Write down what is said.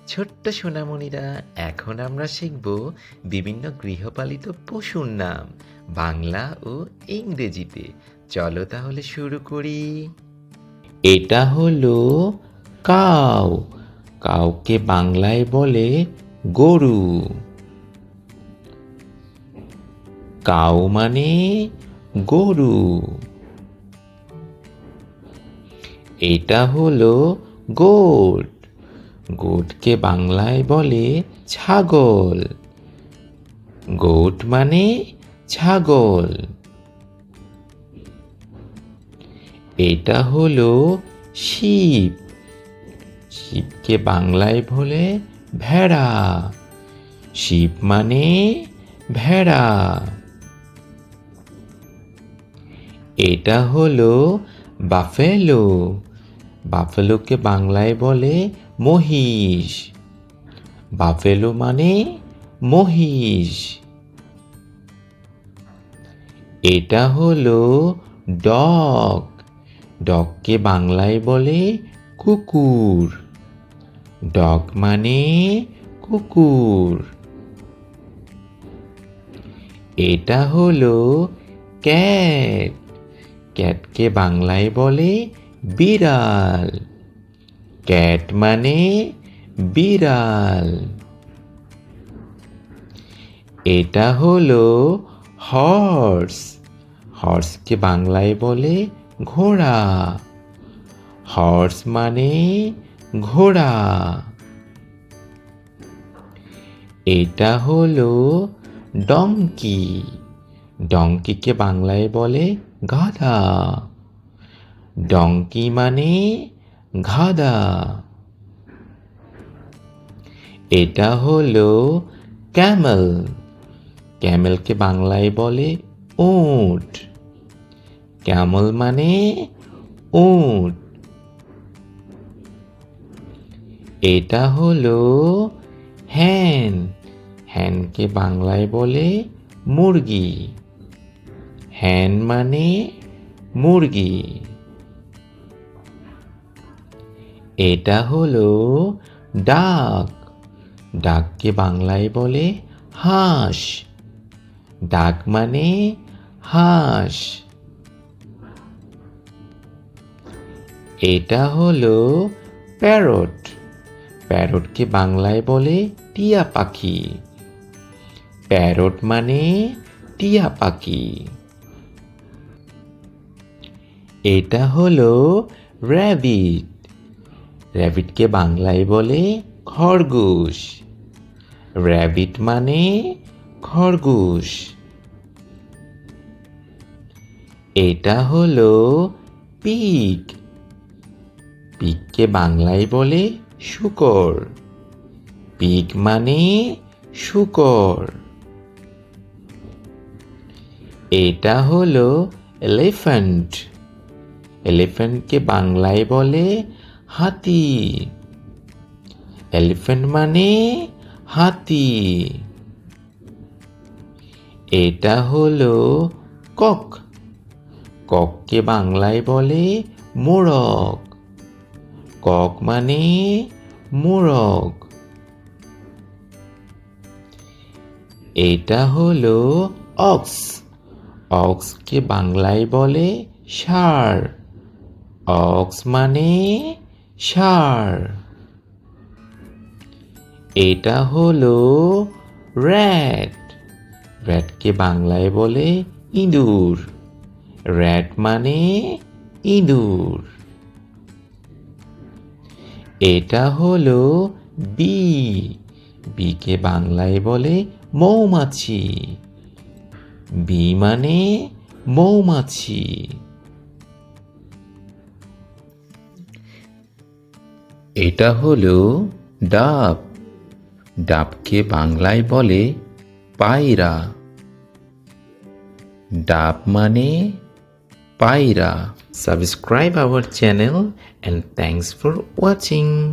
ছোট্ট সোনামণিরা, এখন আমরা শিখব বিভিন্ন গৃহপালিত পশুর নাম বাংলা ও ইংরেজিতে। চলো তাহলে শুরু করি। এটা হলো কাউ। কাউকে বাংলায় বলে গরু। কাউ মানে গরু। এটা হলো গোট। গোটকে বাংলায় বলে ছাগল। গোট মানে ছাগল। এটা হলো শিব। শিবকে বাংলায় বলে ভেড়া। শিব মানে ভেড়া। এটা হলো বাফেলো। বাফেলোকে বাংলায় বলে মহিষ। বাফেলো মানে মহিষ। এটা হলো ডগ। ডগকে বাংলায় বলে কুকুর। ডগ মানে কুকুর। এটা হলো ক্যাট। ক্যাটকে বাংলায় বলে বিড়াল। ক্যাট মানে বিড়াল। এটা হলো হর্স। হর্সকে বাংলায় বলে ঘোড়া। হর্স মানে ঘোড়া। এটা হলো ডঙ্কি। ডঙ্কিকে বাংলায় বলে গাধা। ডঙ্কি মানে গাধা। এটা হলো ক্যামেল। ক্যামেলকে বাংলায় বলে উট। ক্যামেল মানে উট। এটা হলো হ্যান। হ্যানকে বাংলায় বলে মুরগি। হ্যান মানে মুরগি। এটা হলো ডাক। ডাককে বাংলায় বলে হাঁস। ডাক মানে হাঁস। এটা হলো প্যারট। প্যারটকে বাংলায় বলে টিয়া পাখি। প্যারট মানে টিয়া পাখি। এটা হলো র্যাবিট। র্যাবিটকে বাংলায় বলে খরগোশ। র্যাবিট মানে খরগোশ। এটা হলো পিগ। পিগকে বাংলায় বলে শূকর। পিগ মানে শূকর। এটা হলো এলিফ্যান্ট। এলিফ্যান্টকে বাংলায় বলে হাতি। এলিফ্যান্ট মানে হাতি। এটা হলো কক। কককে বাংলায় বলে মোরগ। কক মানে মোরগ। এটা হলো অক্স। অক্সকে বাংলায় বলে ষাঁড়। অক্স মানে ষাঁড়। এটা হলো র্যাট। র্যাটকে বাংলায় বলে ইঁদুর। র্যাট মানে ইঁদুর। এটা হলো বি। বিকে বাংলায় বলে মৌমাছি। বি মানে মৌমাছি। এটা হলো ডাব। ডাবকে বাংলায় বলে পায়রা। ডাব মানে পায়রা। Subscribe our channel and thanks for watching.